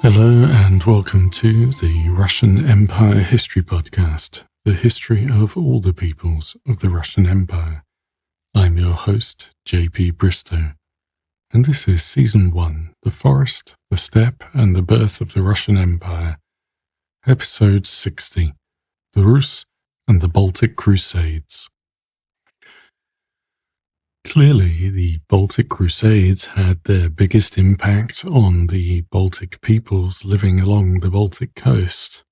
Hello and welcome to the Russian Empire History Podcast, the history of all the peoples of the Russian Empire. I'm your host, JP Bristow, and this is Season 1, The Forest, the Steppe and the Birth of the Russian Empire, Episode 60, The Rus and the Baltic Crusades. Clearly, the Baltic Crusades had their biggest impact on the Baltic peoples living along the Baltic coast,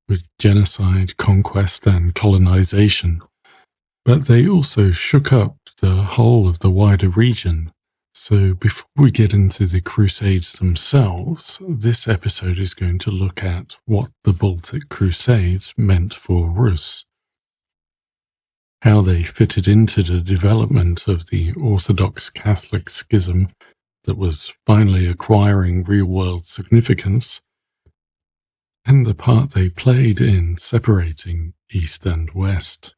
with genocide, conquest, and colonization. But they also shook up the whole of the wider region. So before we get into the Crusades themselves, this episode is going to look at what the Baltic Crusades meant for Rus, how they fitted into the development of the Orthodox Catholic schism that was finally acquiring real-world significance, and the part they played in separating East and West.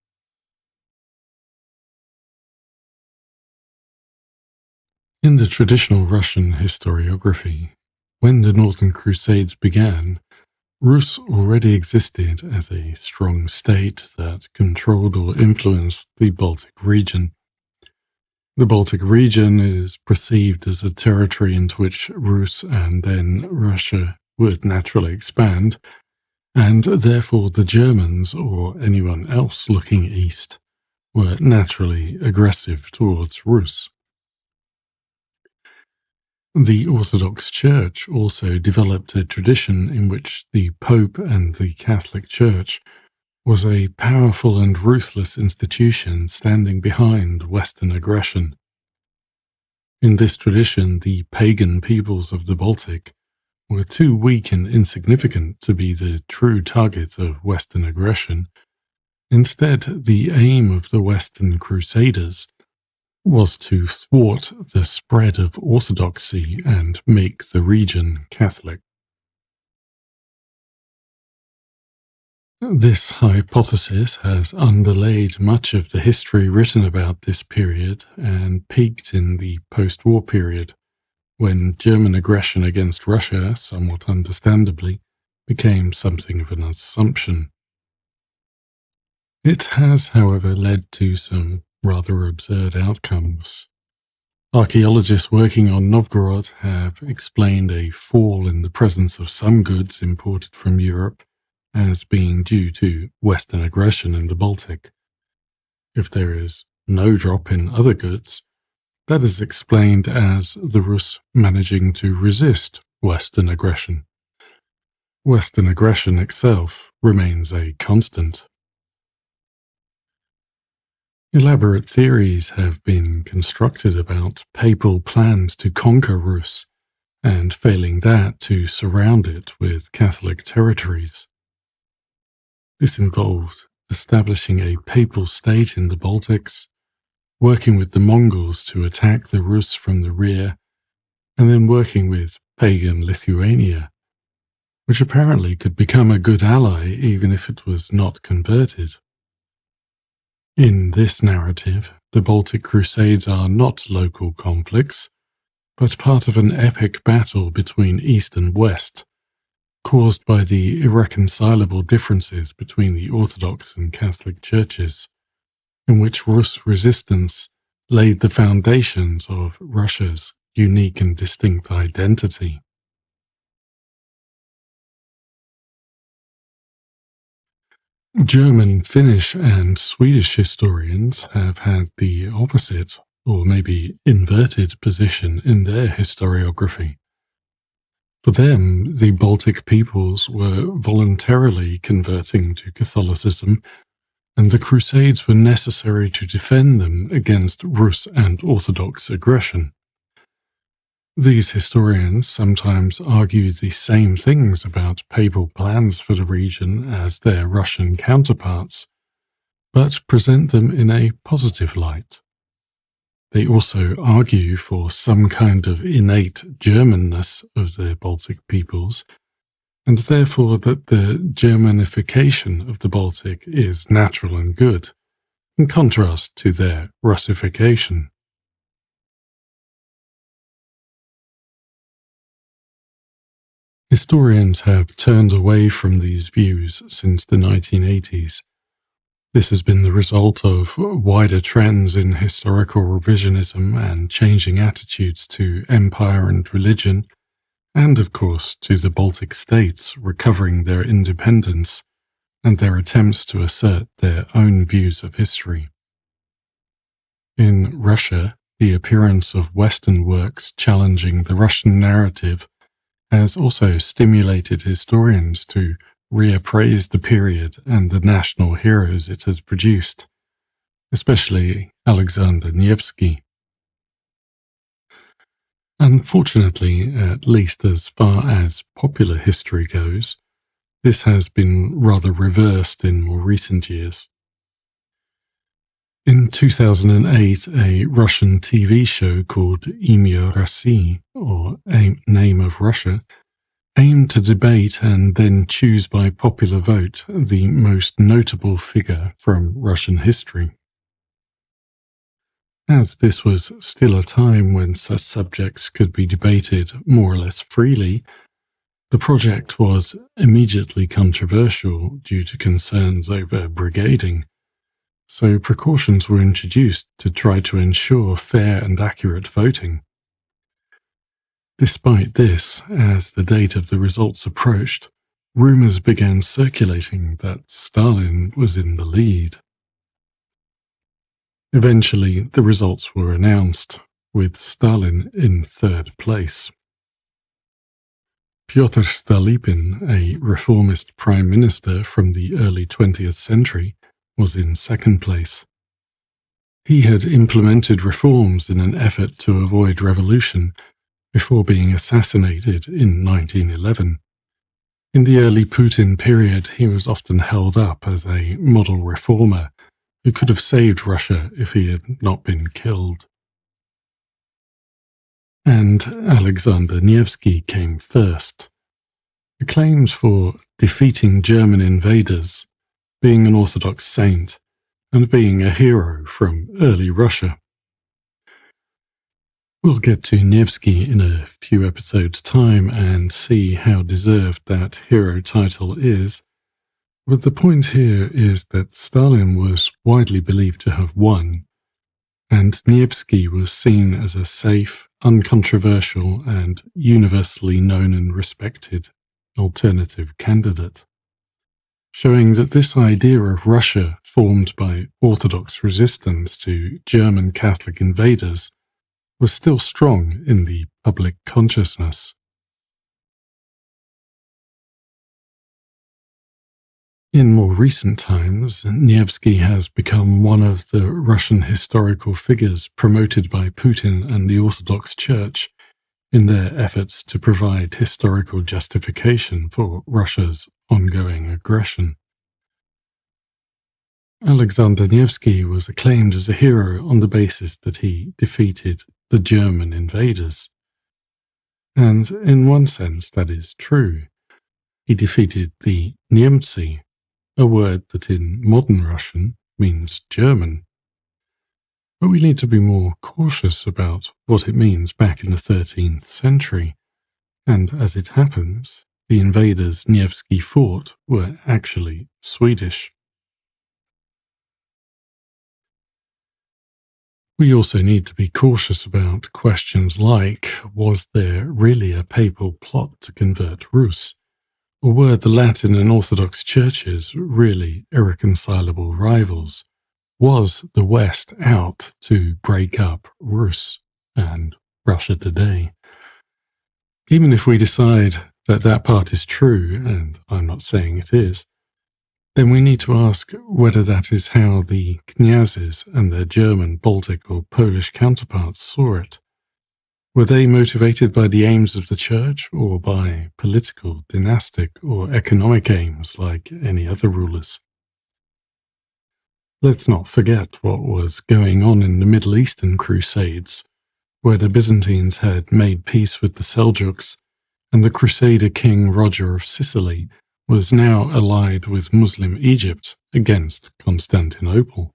In the traditional Russian historiography, when the Northern Crusades began, Rus already existed as a strong state that controlled or influenced the Baltic region. The Baltic region is perceived as a territory into which Rus and then Russia would naturally expand, and therefore the Germans, or anyone else looking east, were naturally aggressive towards Rus. The Orthodox Church also developed a tradition in which the Pope and the Catholic Church was a powerful and ruthless institution standing behind Western aggression. In this tradition, the pagan peoples of the Baltic were too weak and insignificant to be the true target of Western aggression. Instead, the aim of the Western Crusaders was to thwart the spread of orthodoxy and make the region Catholic. This hypothesis has underlaid much of the history written about this period and peaked in the post-war period, when German aggression against Russia, somewhat understandably, became something of an assumption. It has, however, led to some rather absurd outcomes. Archaeologists working on Novgorod have explained a fall in the presence of some goods imported from Europe as being due to Western aggression in the Baltic. If there is no drop in other goods, that is explained as the Rus managing to resist Western aggression. Western aggression itself remains a constant. Elaborate theories have been constructed about papal plans to conquer Rus, and failing that, to surround it with Catholic territories. This involved establishing a papal state in the Baltics, working with the Mongols to attack the Rus from the rear, and then working with pagan Lithuania, which apparently could become a good ally even if it was not converted. In this narrative, the Baltic Crusades are not local conflicts, but part of an epic battle between East and West, caused by the irreconcilable differences between the Orthodox and Catholic churches, in which Rus resistance laid the foundations of Russia's unique and distinct identity. German, Finnish, and Swedish historians have had the opposite, or maybe inverted, position in their historiography. For them, the Baltic peoples were voluntarily converting to Catholicism, and the Crusades were necessary to defend them against Rus and Orthodox aggression. These historians sometimes argue the same things about papal plans for the region as their Russian counterparts, but present them in a positive light. They also argue for some kind of innate Germanness of the Baltic peoples, and therefore that the Germanification of the Baltic is natural and good, in contrast to their Russification. Historians have turned away from these views since the 1980s. This has been the result of wider trends in historical revisionism and changing attitudes to empire and religion, and of course to the Baltic states recovering their independence and their attempts to assert their own views of history. In Russia, the appearance of Western works challenging the Russian narrative has also stimulated historians to reappraise the period and the national heroes it has produced, especially Alexander Nevsky. Unfortunately, at least as far as popular history goes, this has been rather reversed in more recent years. In 2008, a Russian TV show called Imya России, or Name of Russia, aimed to debate and then choose by popular vote the most notable figure from Russian history. As this was still a time when such subjects could be debated more or less freely, the project was immediately controversial due to concerns over brigading, so precautions were introduced to try to ensure fair and accurate voting. Despite this, as the date of the results approached, rumors began circulating that Stalin was in the lead. Eventually, the results were announced, with Stalin in third place. Pyotr Stolypin, a reformist prime minister from the early 20th century, was in second place. He had implemented reforms in an effort to avoid revolution before being assassinated in 1911. In the early Putin period, he was often held up as a model reformer who could have saved Russia if he had not been killed. And Alexander Nevsky came first. Acclaimed for defeating German invaders, being an Orthodox saint, and being a hero from early Russia. We'll get to Nevsky in a few episodes' time and see how deserved that hero title is, but the point here is that Stalin was widely believed to have won, and Nevsky was seen as a safe, uncontroversial, and universally known and respected alternative candidate, showing that this idea of Russia formed by Orthodox resistance to German Catholic invaders was still strong in the public consciousness. In more recent times, Nevsky has become one of the Russian historical figures promoted by Putin and the Orthodox Church in their efforts to provide historical justification for Russia's ongoing aggression. Alexander Nevsky was acclaimed as a hero on the basis that he defeated the German invaders. And in one sense, that is true. He defeated the Niemcy, a word that in modern Russian means German. But we need to be more cautious about what it means back in the 13th century. And as it happens, the invaders Nevsky fought were actually Swedish. We also need to be cautious about questions like, was there really a papal plot to convert Rus? Or were the Latin and Orthodox churches really irreconcilable rivals? Was the West out to break up Rus and Russia today? Even if we decide that that part is true, and I'm not saying it is, then we need to ask whether that is how the knyazes and their German, Baltic or Polish counterparts saw it. Were they motivated by the aims of the church or by political, dynastic or economic aims like any other rulers? Let's not forget what was going on in the Middle Eastern Crusades, where the Byzantines had made peace with the Seljuks, and the Crusader king Roger of Sicily was now allied with Muslim Egypt against Constantinople.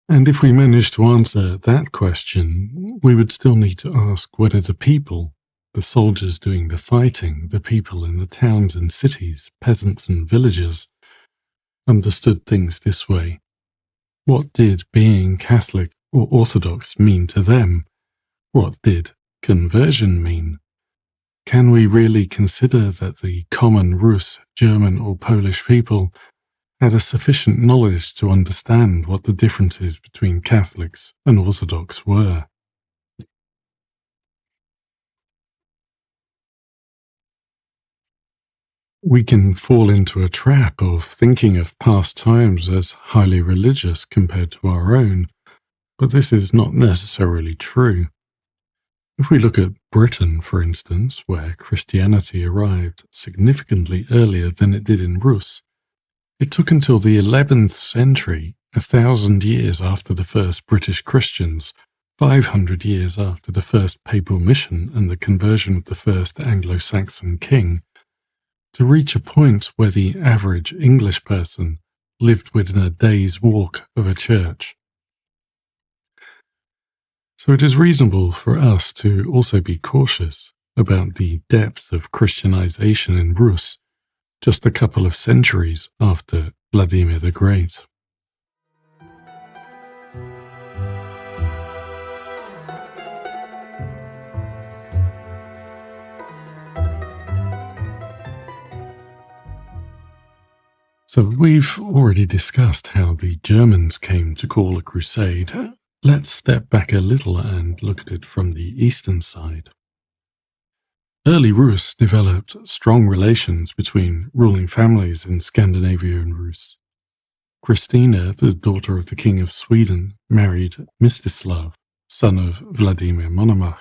And if we manage to answer that question, we would still need to ask whether the people, The soldiers doing the fighting, the people in the towns and cities, peasants and villagers, understood things this way. What did being Catholic or Orthodox mean to them? What did conversion mean? Can we really consider that the common Rus, German or Polish people had a sufficient knowledge to understand what the differences between Catholics and Orthodox were? We can fall into a trap of thinking of past times as highly religious compared to our own, but this is not necessarily true. If we look at Britain, for instance, where Christianity arrived significantly earlier than it did in Rus, it took until the 11th century, 1,000 years after the first British Christians, 500 years after the first papal mission and the conversion of the first Anglo-Saxon king, to reach a point where the average English person lived within a day's walk of a church. So it is reasonable for us to also be cautious about the depth of Christianization in Rus just a couple of centuries after Vladimir the Great. So we've already discussed how the Germans came to call a crusade. Let's step back a little and look at it from the eastern side. Early Rus developed strong relations between ruling families in Scandinavia and Rus. Christina, the daughter of the King of Sweden, married Mstislav, son of Vladimir Monomach.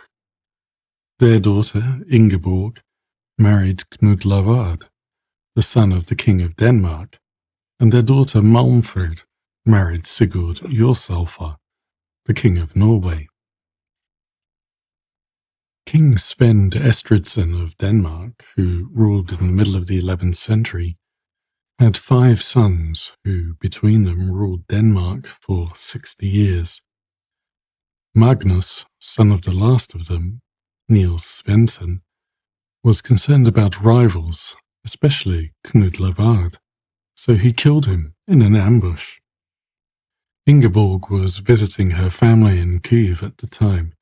Their daughter, Ingeborg, married Knud Lavard, the son of the King of Denmark, and their daughter Malmfrid married Sigurd Jorsalfar, the King of Norway. King Svend Estridsson of Denmark, who ruled in the middle of the 11th century, had 5 sons who, between them, ruled Denmark for 60 years. Magnus, son of the last of them, Niels Svensson, was concerned about rivals, especially Knud Lavard, so he killed him in an ambush. Ingeborg was visiting her family in Kyiv at the time,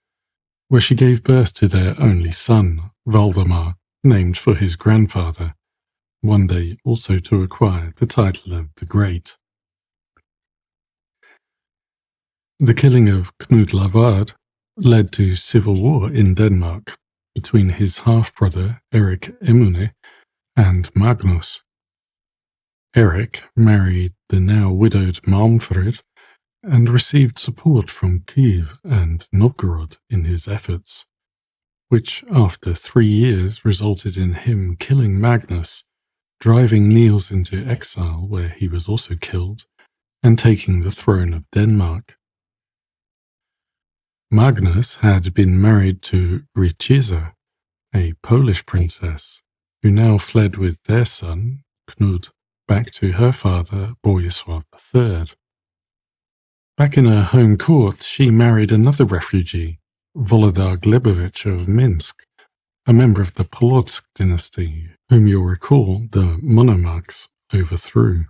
where she gave birth to their only son, Valdemar, named for his grandfather, one day also to acquire the title of the Great. The killing of Knud Lavard led to civil war in Denmark between his half-brother Erik Emune and Magnus. Erik married the now widowed Malmfrid and received support from Kyiv and Novgorod in his efforts, which after 3 years resulted in him killing Magnus, driving Niels into exile where he was also killed, and taking the throne of Denmark. Magnus had been married to Richiza, a Polish princess, who now fled with their son, Knud, back to her father, Borisław III. Back in her home court, she married another refugee, Volodar Glebovich of Minsk, a member of the Polotsk dynasty, whom you'll recall the Monomakhs overthrew.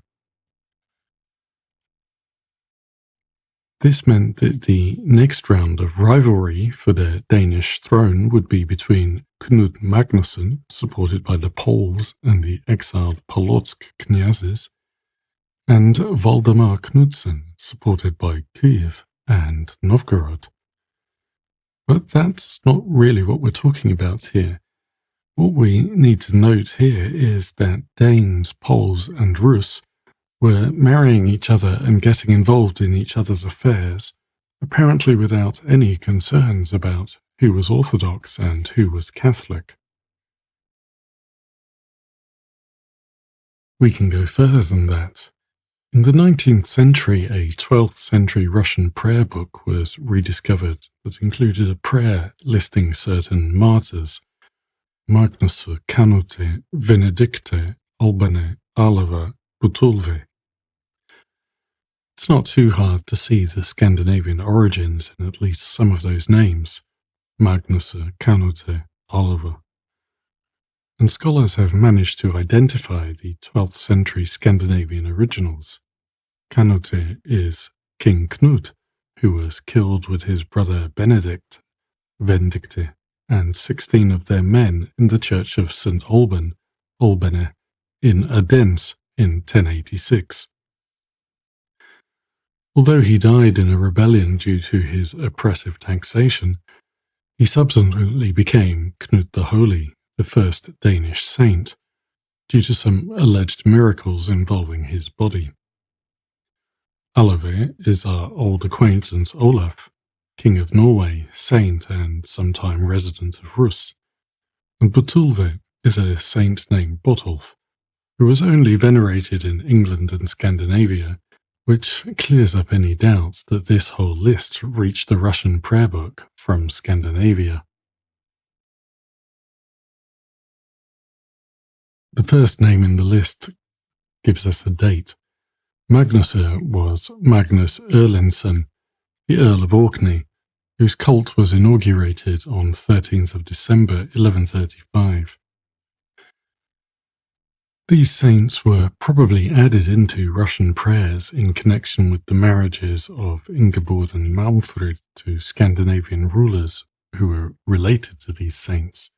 This meant that the next round of rivalry for the Danish throne would be between Knud Magnusson, supported by the Poles and the exiled Polotsk knyazes, and Valdemar Knudsson, supported by Kyiv and Novgorod. But that's not really what we're talking about here. What we need to note here is that Danes, Poles, and Rus were marrying each other and getting involved in each other's affairs, apparently without any concerns about who was Orthodox and who was Catholic. We can go further than that. In the 19th century, a 12th century Russian prayer book was rediscovered that included a prayer listing certain martyrs: Magnus, Canute, Benedicte, Albane, Alava, Butulve. It's not too hard to see the Scandinavian origins in at least some of those names: Magnus, Canute, Oliver. And scholars have managed to identify the 12th century Scandinavian originals. Canute is King Knut, who was killed with his brother Benedict, Vendicte, and 16 of their men in the church of St. Alban, Albane, in Ardennes in 1086. Although he died in a rebellion due to his oppressive taxation, he subsequently became Knut the Holy, the first Danish saint, due to some alleged miracles involving his body. Alave is our old acquaintance Olaf, King of Norway, saint and sometime resident of Rus, and Botulve is a saint named Botolf, who was only venerated in England and Scandinavia, which clears up any doubt that this whole list reached the Russian prayer book from Scandinavia. The first name in the list gives us a date. Magnusr was Magnus Erlendsson, the Earl of Orkney, whose cult was inaugurated on 13th of December 1135. These saints were probably added into Russian prayers in connection with the marriages of Ingeborg and Malmfrid to Scandinavian rulers who were related to these saints.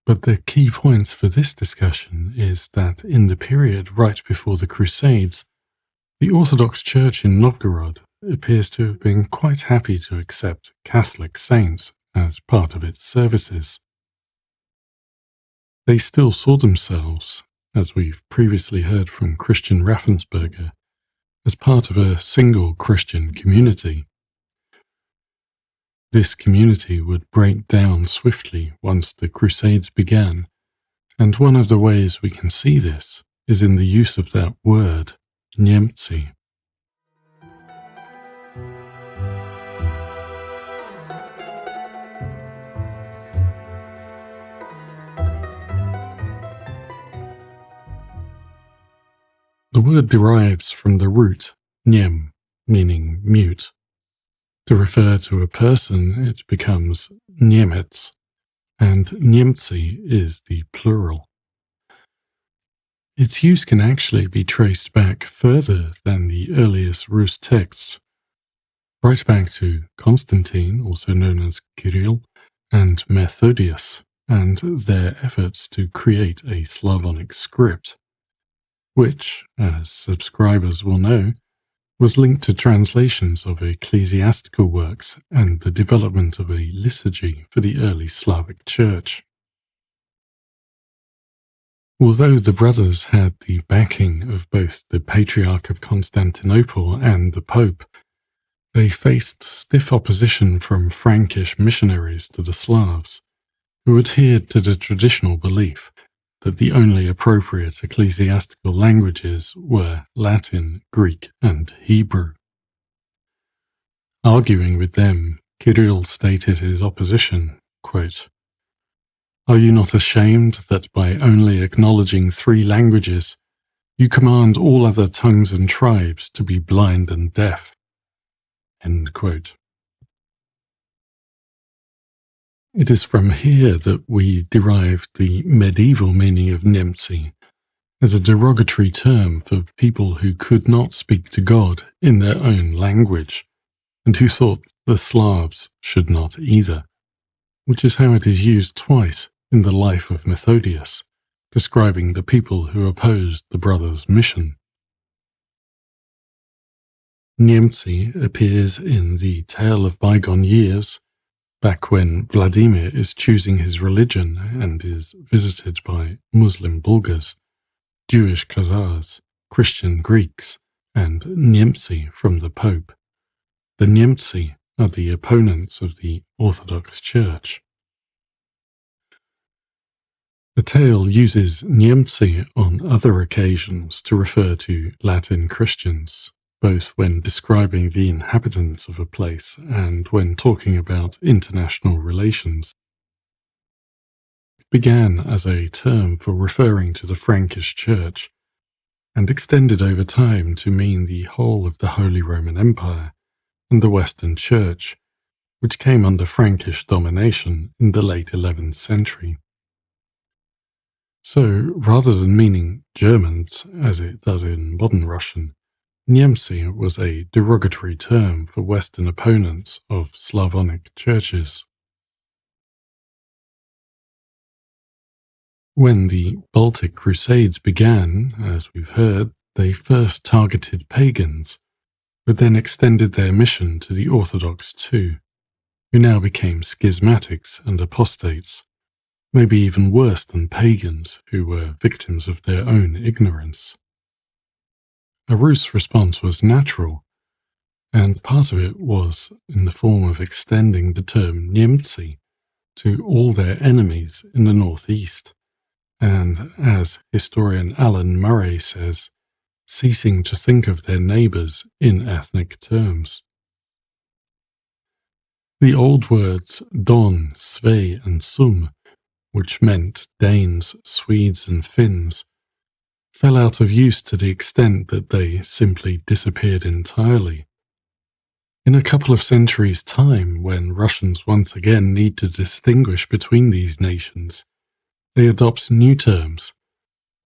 But the key points for this discussion is that in the period right before the Crusades, the Orthodox Church in Novgorod appears to have been quite happy to accept Catholic saints as part of its services. They still saw themselves, as we've previously heard from Christian Raffensperger, as part of a single Christian community. This community would break down swiftly once the Crusades began, and one of the ways we can see this is in the use of that word, Niemcy. The word derives from the root niem, meaning mute. To refer to a person, it becomes Niemets, and Niemcy is the plural. Its use can actually be traced back further than the earliest Rus texts, right back to Constantine, also known as Kirill, and Methodius, and their efforts to create a Slavonic script, which, as subscribers will know, was linked to translations of ecclesiastical works and the development of a liturgy for the early Slavic Church. Although the brothers had the backing of both the Patriarch of Constantinople and the Pope, they faced stiff opposition from Frankish missionaries to the Slavs, who adhered to the traditional belief that the only appropriate ecclesiastical languages were Latin, Greek, and Hebrew. Arguing with them, Kirill stated his opposition, quote, "Are you not ashamed that by only acknowledging 3 languages, you command all other tongues and tribes to be blind and deaf?" End quote. It is from here that we derived the medieval meaning of Niemcy as a derogatory term for people who could not speak to God in their own language, and who thought the Slavs should not either, which is how it is used twice in the life of Methodius, describing the people who opposed the brothers' mission. Niemcy appears in the Tale of Bygone Years, back when Vladimir is choosing his religion and is visited by Muslim Bulgars, Jewish Khazars, Christian Greeks, and Niemcy from the Pope. The Niemcy are the opponents of the Orthodox Church. The tale uses Niemcy on other occasions to refer to Latin Christians, both when describing the inhabitants of a place and when talking about international relations. It began as a term for referring to the Frankish Church, and extended over time to mean the whole of the Holy Roman Empire and the Western Church, which came under Frankish domination in the late 11th century. So, rather than meaning Germans, as it does in modern Russian, Niemcy was a derogatory term for Western opponents of Slavonic churches. When the Baltic Crusades began, as we've heard, they first targeted pagans, but then extended their mission to the Orthodox too, who now became schismatics and apostates, maybe even worse than pagans who were victims of their own ignorance. A Rus response was natural, and part of it was in the form of extending the term Niemcy to all their enemies in the northeast, and, as historian Alan Murray says, ceasing to think of their neighbours in ethnic terms. The old words Don, Sve and Sum, which meant Danes, Swedes and Finns, fell out of use to the extent that they simply disappeared entirely. In a couple of centuries' time, when Russians once again need to distinguish between these nations, they adopt new terms,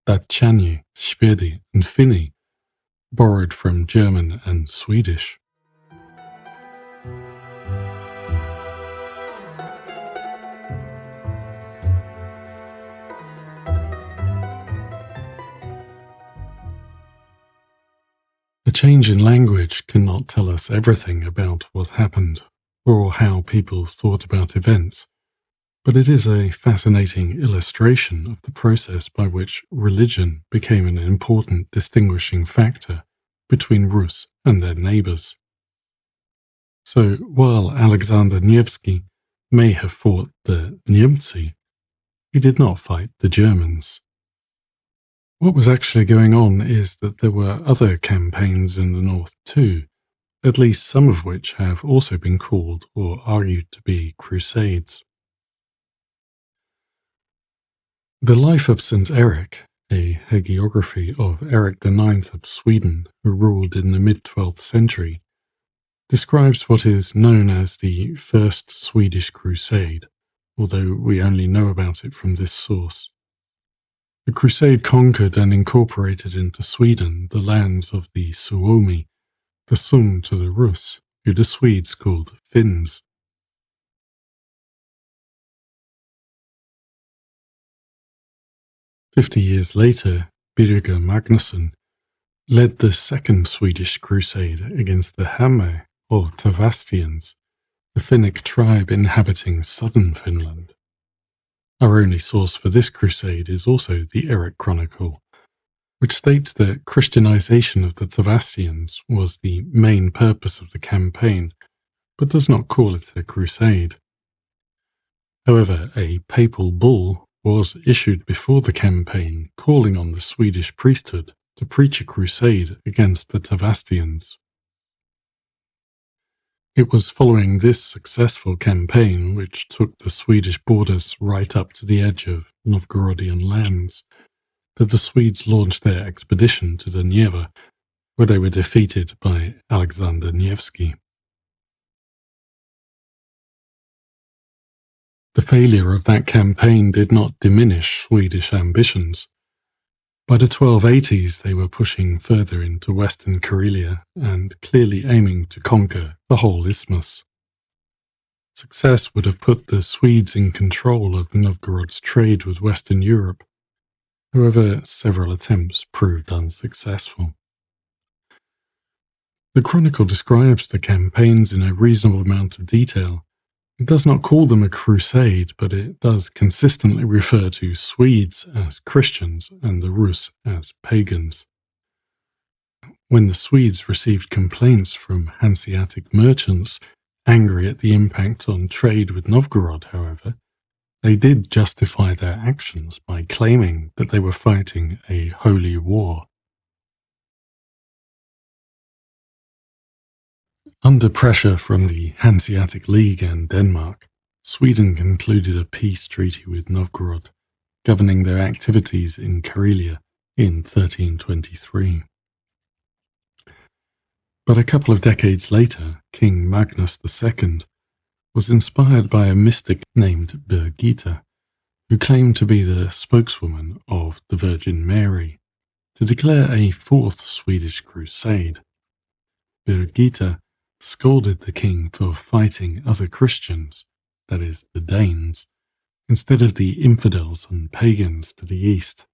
Dachani, Shvedi and Finni, borrowed from German and Swedish. A change in language cannot tell us everything about what happened or how people thought about events, but it is a fascinating illustration of the process by which religion became an important distinguishing factor between Rus and their neighbours. So while Alexander Nevsky may have fought the Niemcy, he did not fight the Germans. What was actually going on is that there were other campaigns in the north too, at least some of which have also been called or argued to be crusades. The Life of St. Eric, a hagiography of Eric IX of Sweden, who ruled in the mid-12th century, describes what is known as the First Swedish Crusade, although we only know about it from this source. The crusade conquered and incorporated into Sweden the lands of the Suomi, the Sum to the Rus, who the Swedes called Finns. "50 years later, Birger Magnusson led the Second Swedish Crusade against the Hamme, or Tavastians, the Finnic tribe inhabiting southern Finland. Our only source for this crusade is also the Eric Chronicle, which states that Christianization of the Tavastians was the main purpose of the campaign, but does not call it a crusade. However, a papal bull was issued before the campaign calling on the Swedish priesthood to preach a crusade against the Tavastians. It was following this successful campaign, which took the Swedish borders right up to the edge of Novgorodian lands, that the Swedes launched their expedition to the Neva, where they were defeated by Alexander Nevsky. The failure of that campaign did not diminish Swedish ambitions. By the 1280s, they were pushing further into western Karelia and clearly aiming to conquer the whole isthmus. Success would have put the Swedes in control of Novgorod's trade with Western Europe. However, several attempts proved unsuccessful. The Chronicle describes the campaigns in a reasonable amount of detail. It does not call them a crusade, but it does consistently refer to Swedes as Christians and the Rus as pagans. When the Swedes received complaints from Hanseatic merchants angry at the impact on trade with Novgorod, however, they did justify their actions by claiming that they were fighting a holy war. Under pressure from the Hanseatic League and Denmark, Sweden concluded a peace treaty with Novgorod, governing their activities in Karelia in 1323. But a couple of decades later, King Magnus II was inspired by a mystic named Birgitta, who claimed to be the spokeswoman of the Virgin Mary, to declare a fourth Swedish crusade. Birgitta scolded the king for fighting other Christians, that is, the Danes, instead of the infidels and pagans to the east.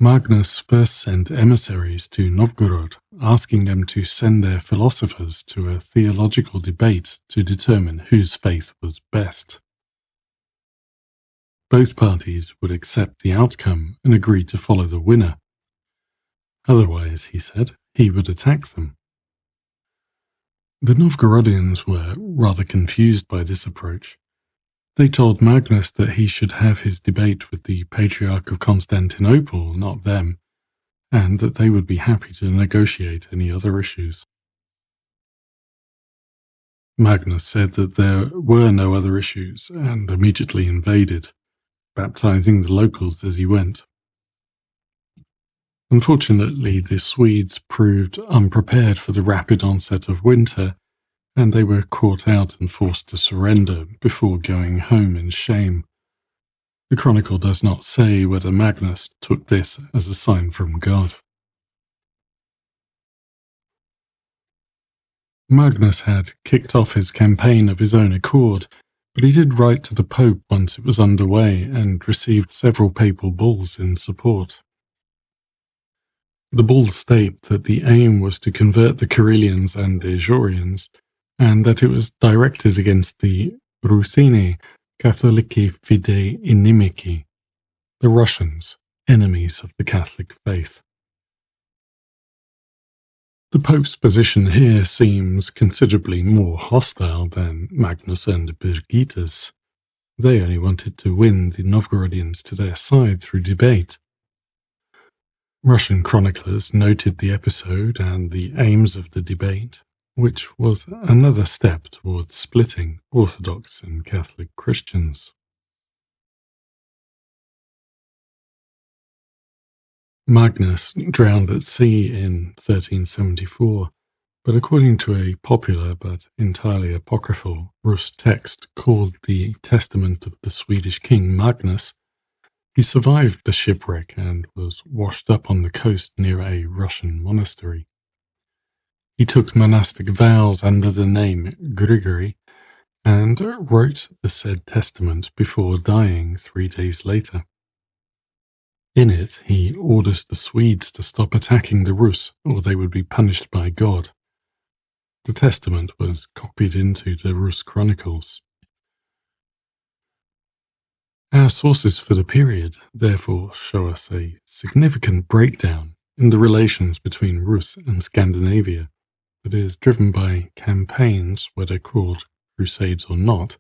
Magnus first sent emissaries to Novgorod, asking them to send their philosophers to a theological debate to determine whose faith was best. Both parties would accept the outcome and agree to follow the winner. Otherwise, he said, he would attack them. The Novgorodians were rather confused by this approach. They told Magnus that he should have his debate with the Patriarch of Constantinople, not them, and that they would be happy to negotiate any other issues. Magnus said that there were no other issues and immediately invaded, baptizing the locals as he went. Unfortunately, the Swedes proved unprepared for the rapid onset of winter, and they were caught out and forced to surrender before going home in shame. The chronicle does not say whether Magnus took this as a sign from God. Magnus had kicked off his campaign of his own accord, but he did write to the Pope once it was underway and received several papal bulls in support. The bulls state that the aim was to convert the Karelians and Ežorians, and that it was directed against the Rutheni, Catholici fidei inimici, the Russians, enemies of the Catholic faith. The Pope's position here seems considerably more hostile than Magnus and Birgitta's. They only wanted to win the Novgorodians to their side through debate. Russian chroniclers noted the episode and the aims of the debate, which was another step towards splitting Orthodox and Catholic Christians. Magnus drowned at sea in 1374, but according to a popular but entirely apocryphal Rus text called the Testament of the Swedish King Magnus, he survived the shipwreck and was washed up on the coast near a Russian monastery. He took monastic vows under the name Grigory and wrote the said testament before dying 3 days later. In it, he orders the Swedes to stop attacking the Rus, or they would be punished by God. The testament was copied into the Rus chronicles. Our sources for the period, therefore, show us a significant breakdown in the relations between Rus and Scandinavia that is driven by campaigns, whether called crusades or not,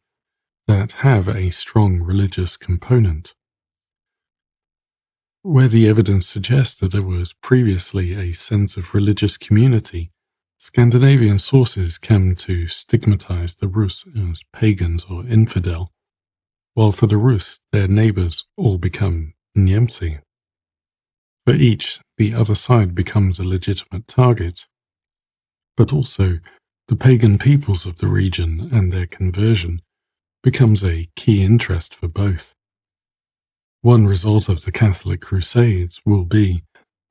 that have a strong religious component. Where the evidence suggests that there was previously a sense of religious community, Scandinavian sources come to stigmatize the Rus as pagans or infidel, while for the Rus, their neighbors all become Niemcy. For each, the other side becomes a legitimate target, but also the pagan peoples of the region and their conversion becomes a key interest for both. One result of the Catholic Crusades will be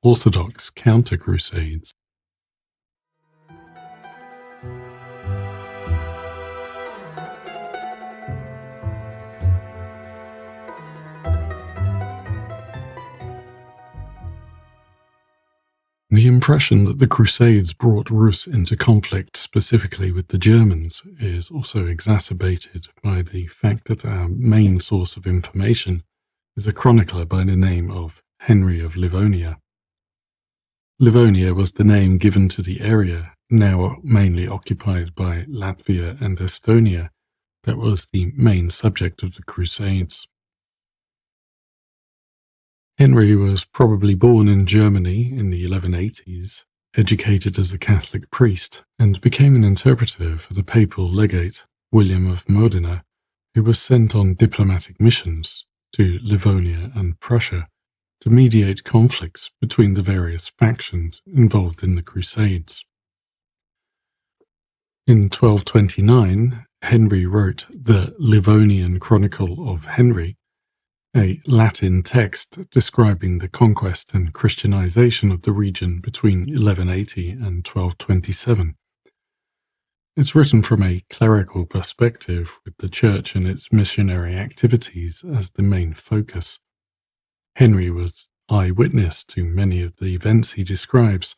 Orthodox counter-crusades. The impression that the Crusades brought Rus into conflict specifically with the Germans is also exacerbated by the fact that our main source of information is a chronicler by the name of Henry of Livonia. Livonia was the name given to the area, now mainly occupied by Latvia and Estonia, that was the main subject of the Crusades. Henry was probably born in Germany in the 1180s, educated as a Catholic priest, and became an interpreter for the papal legate, William of Modena, who was sent on diplomatic missions to Livonia and Prussia to mediate conflicts between the various factions involved in the Crusades. In 1229, Henry wrote the Livonian Chronicle of Henry, a Latin text describing the conquest and Christianization of the region between 1180 and 1227. It's written from a clerical perspective, with the church and its missionary activities as the main focus. Henry was eyewitness to many of the events he describes,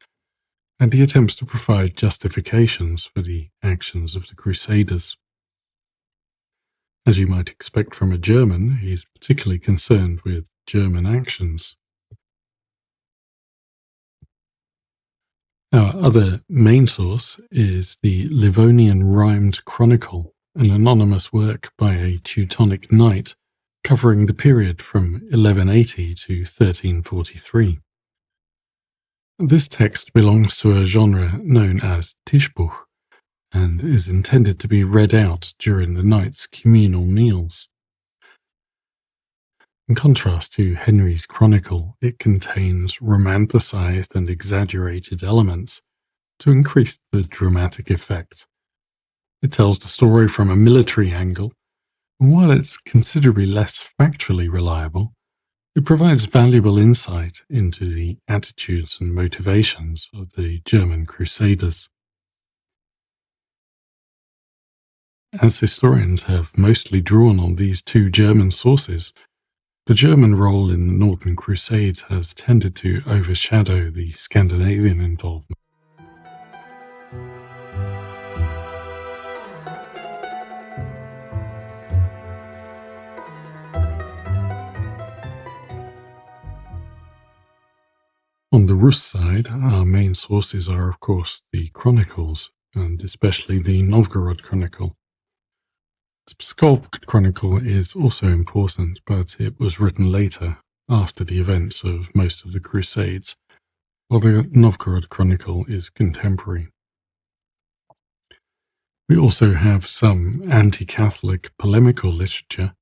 and he attempts to provide justifications for the actions of the Crusaders. As you might expect from a German, he's particularly concerned with German actions. Our other main source is the Livonian Rhymed Chronicle, an anonymous work by a Teutonic knight covering the period from 1180 to 1343. This text belongs to a genre known as Tischbuch and is intended to be read out during the knight's communal meals. In contrast to Henry's chronicle, it contains romanticized and exaggerated elements to increase the dramatic effect. It tells the story from a military angle, and while it's considerably less factually reliable, it provides valuable insight into the attitudes and motivations of the German Crusaders. As historians have mostly drawn on these two German sources, the German role in the Northern Crusades has tended to overshadow the Scandinavian involvement. On the Rus side, our main sources are, of course, the chronicles, and especially the Novgorod Chronicle. The Pskov Chronicle is also important, but it was written later, after the events of most of the Crusades, while the Novgorod Chronicle is contemporary. We also have some anti-Catholic polemical literature,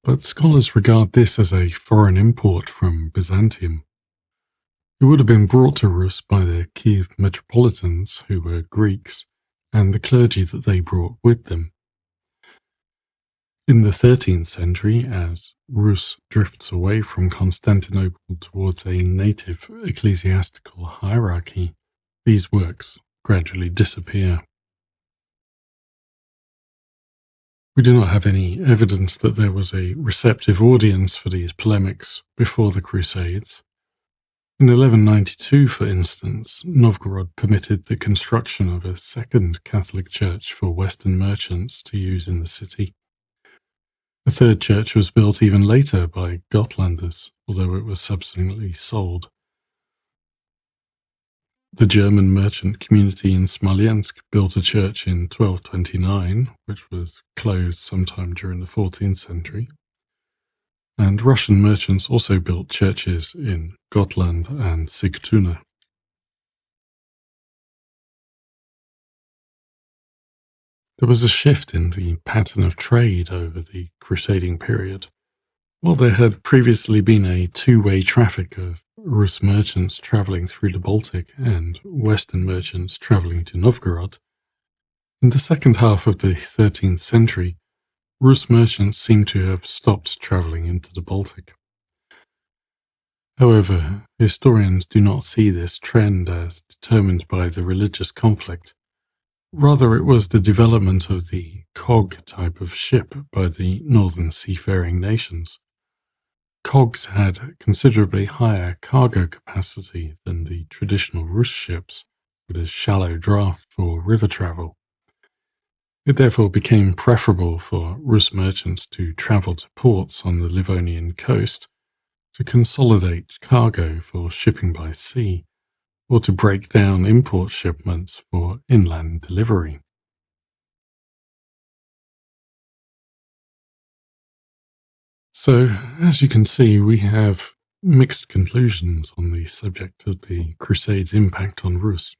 but scholars regard this as a foreign import from Byzantium. It would have been brought to Rus by the Kiev metropolitans, who were Greeks, and the clergy that they brought with them. In the 13th century, as Rus drifts away from Constantinople towards a native ecclesiastical hierarchy, these works gradually disappear. We do not have any evidence that there was a receptive audience for these polemics before the Crusades. In 1192, for instance, Novgorod permitted the construction of a second Catholic church for Western merchants to use in the city. A third church was built even later by Gotlanders, although it was subsequently sold. The German merchant community in Smolensk built a church in 1229, which was closed sometime during the 14th century. And Russian merchants also built churches in Gotland and Sigtuna. There was a shift in the pattern of trade over the crusading period. While there had previously been a two-way traffic of Rus merchants travelling through the Baltic and Western merchants travelling to Novgorod, in the second half of the 13th century, Rus merchants seem to have stopped travelling into the Baltic. However, historians do not see this trend as determined by the religious conflict. Rather, it was the development of the cog type of ship by the northern seafaring nations. Cogs had considerably higher cargo capacity than the traditional Rus ships, with a shallow draft for river travel. It therefore became preferable for Rus merchants to travel to ports on the Livonian coast to consolidate cargo for shipping by sea, or to break down import shipments for inland delivery. So, as you can see, we have mixed conclusions on the subject of the Crusades' impact on Rus.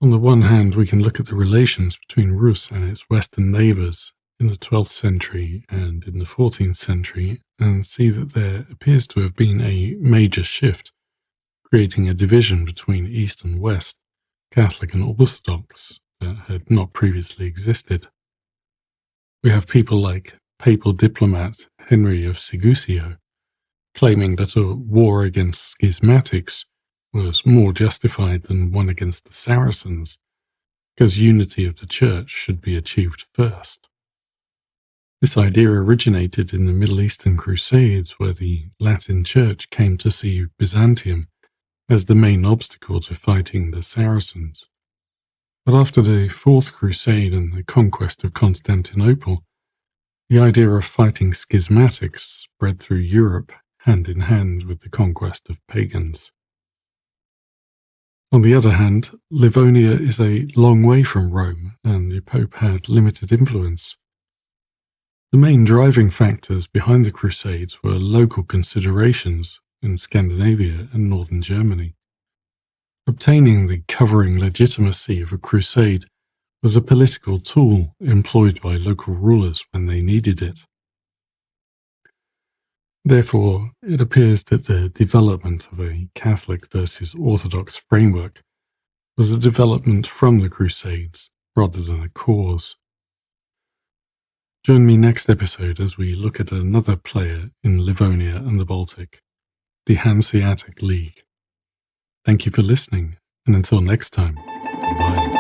On the one hand, we can look at the relations between Rus and its Western neighbours in the 12th century and in the 14th century and see that there appears to have been a major shift, creating a division between East and West, Catholic and Orthodox, that had not previously existed. We have people like papal diplomat Henry of Sigusio claiming that a war against schismatics was more justified than one against the Saracens, because unity of the Church should be achieved first. This idea originated in the Middle Eastern Crusades, where the Latin Church came to see Byzantium as the main obstacle to fighting the Saracens. But after the Fourth Crusade and the conquest of Constantinople, the idea of fighting schismatics spread through Europe hand in hand with the conquest of pagans. On the other hand, Livonia is a long way from Rome, and the Pope had limited influence. The main driving factors behind the Crusades were local considerations in Scandinavia and northern Germany. Obtaining the covering legitimacy of a crusade was a political tool employed by local rulers when they needed it. Therefore, it appears that the development of a Catholic versus Orthodox framework was a development from the Crusades rather than a cause. Join me next episode as we look at another player in Livonia and the Baltic, the Hanseatic League. Thank you for listening, and until next time, bye.